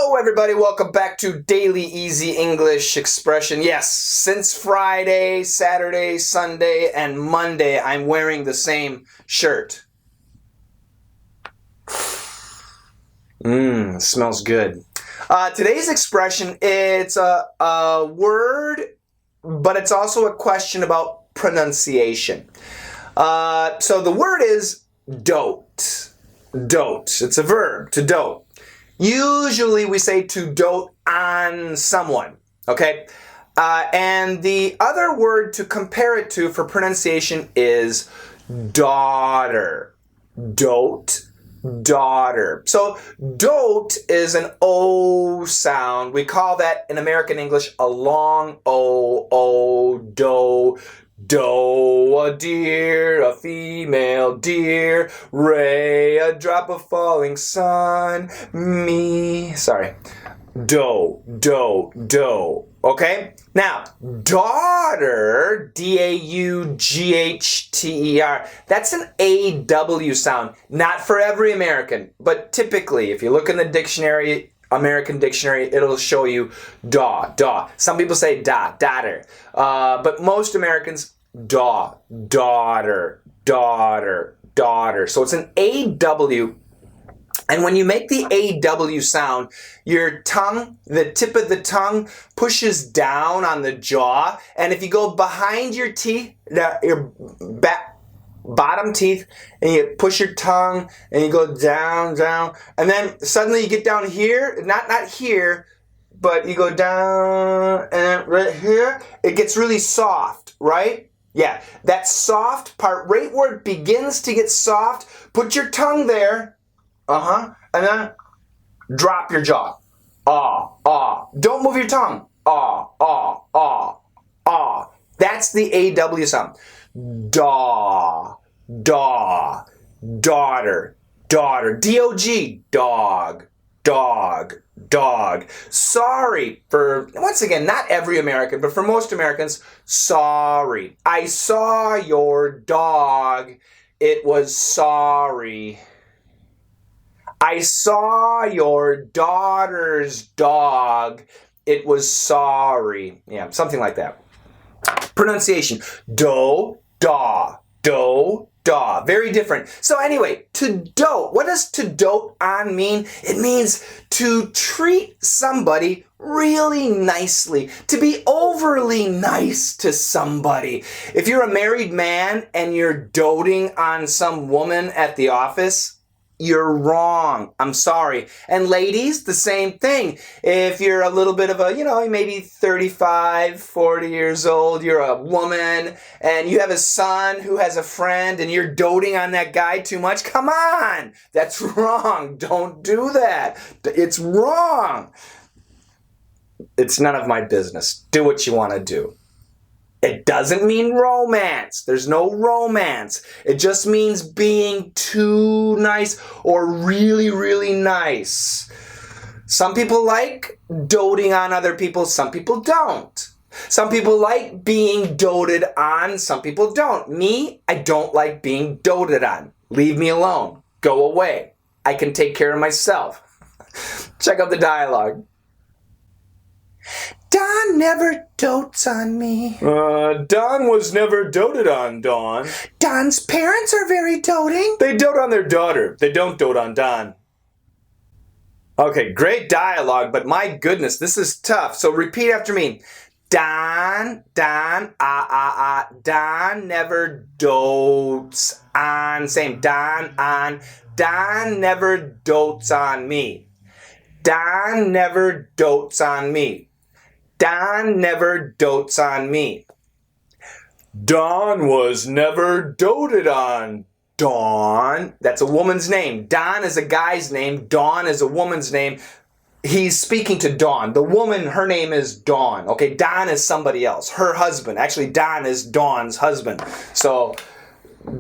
Hello everybody, welcome back to Daily Easy English Expression. Yes, since Friday, Saturday, Sunday, and Monday, I'm wearing the same shirt. Smells good. Today's expression, it's a word, but it's also a question about pronunciation. So the word is dote. Dote. It's a verb, to dote. Usually we say to dote on someone, okay? And the other word to compare it to for pronunciation is daughter. Dote, daughter. So dote is an O sound. We call that in American English a long O, do. Doe, a deer, a female deer, ray, a drop of falling sun, doe, okay? Now, daughter, D-A-U-G-H-T-E-R, that's an A-W sound, not for every American, but typically, if you look in the dictionary, American dictionary, it'll show you daw. Some people say daughter. But most Americans, daughter. So it's an A-W. And when you make the A-W sound, your tongue, the tip of the tongue, pushes down on the jaw. And if you go behind your teeth, your bottom teeth, and you push your tongue and you go down, and then suddenly you get down here, not here, but you go down, and then right here, it gets really soft, right? Yeah, that soft part, right where it begins to get soft, put your tongue there, and then drop your jaw. Don't move your tongue. That's the A-W sound. Daughter, D-O-G, dog. Sorry for, once again, not every American, but for most Americans, sorry. I saw your dog, it was sorry. I saw your daughter's dog, it was sorry. Yeah, something like that. Pronunciation, do, da. Very different. So anyway, to dote. What does to dote on mean? It means to treat somebody really nicely, to be overly nice to somebody. If you're a married man and you're doting on some woman at the office, you're wrong. I'm sorry. And ladies, the same thing. If you're a little bit of a, maybe 35, 40 years old, you're a woman, and you have a son who has a friend, and you're doting on that guy too much, come on. That's wrong. Don't do that. It's wrong. It's none of my business. Do what you want to do. It doesn't mean romance. There's no romance. It just means being too nice or really, really nice. Some people like doting on other people. Some people don't. Some people like being doted on. Some people don't. Me, I don't like being doted on. Leave me alone. Go away. I can take care of myself. Check out the dialogue. Don never dotes on me. Don was never doted on, Dawn. Don's parents are very doting. They dote on their daughter. They don't dote on Don. Okay, great dialogue, but my goodness, this is tough. So repeat after me. Don never dotes on. Same, Don never dotes on me. Don never dotes on me. Don never dotes on me. Don was never doted on. Dawn, that's a woman's name. Don is a guy's name. Dawn is a woman's name. He's speaking to Dawn. The woman, her name is Dawn. Okay, Don is somebody else. Her husband. Actually, Don is Dawn's husband. So,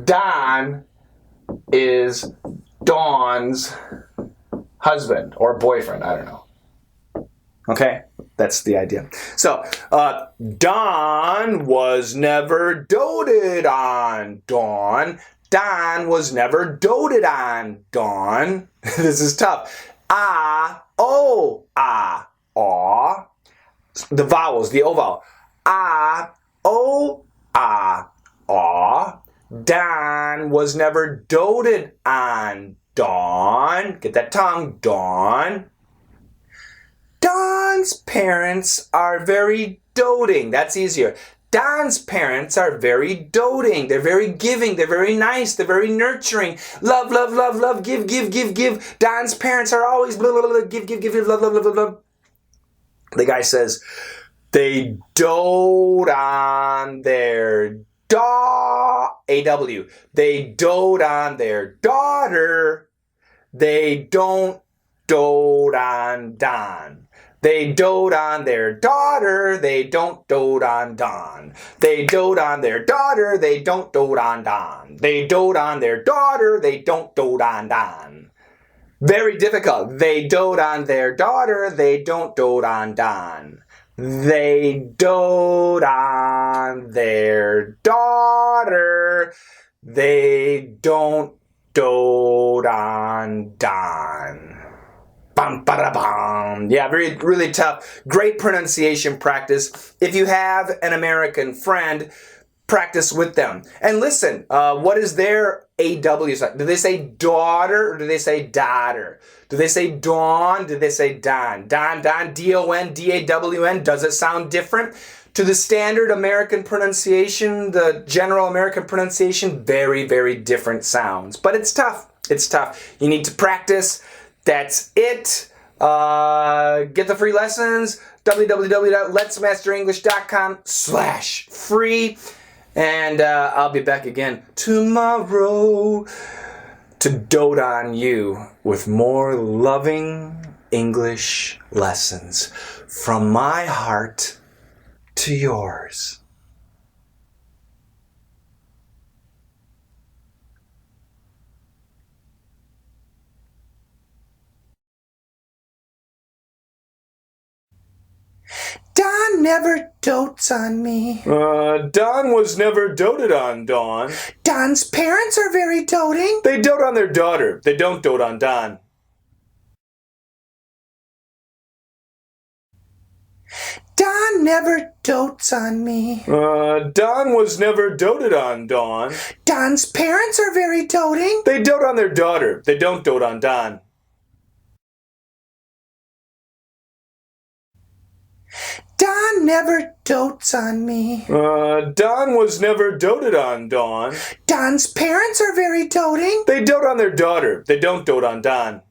Don is Dawn's husband or boyfriend. I don't know. Okay, that's the idea. So, Don was never doted on, Dawn. Don was never doted on, Dawn. This is tough. O, ah, aw. The vowels, the O vowel. Ah, O, ah, aw. Don was never doted on. Don. Get that tongue. Don. Don's parents are very doting. That's easier. Don's parents are very doting. They're very giving. They're very nice. They're very nurturing. Love, love, love, love. Give, give, give, give. Don's parents are always blah, blah, blah, give, give, give, love, love, love, love, love. The guy says, they dote on their AW. They dote on their daughter. They don't dote on Don. They dote on their daughter. They don't dote on Don. They dote on their daughter. They don't dote on Don. They dote on their daughter. They don't dote on Don. Very difficult. They dote on their daughter. They don't dote on Don. They dote on their daughter. They don't dote on Don. Bum, ba-da-bum. Yeah, really tough. Great pronunciation practice. If you have an American friend, practice with them. And listen, what is their AW? Do they say daughter or do they say daughter? Do they say dawn? Do they say don? Don, D-O-N, D-A-W-N. Does it sound different? To the standard American pronunciation, the general American pronunciation, very, very different sounds. But it's tough. It's tough. You need to practice. That's it. Get the free lessons. www.letsmasterenglish.com/free. And I'll be back again tomorrow to dote on you with more loving English lessons from my heart to yours. Don never dotes on me. Don was never doted on, Don. Don's parents are very doting. They dote on their daughter. They don't dote on Don. Don never dotes on me. Don was never doted on, Don. Don's parents are very doting. They dote on their daughter. They don't dote on Don. Don never dotes on me. Don was never doted on, Don. Don's parents are very doting. They dote on their daughter. They don't dote on Don.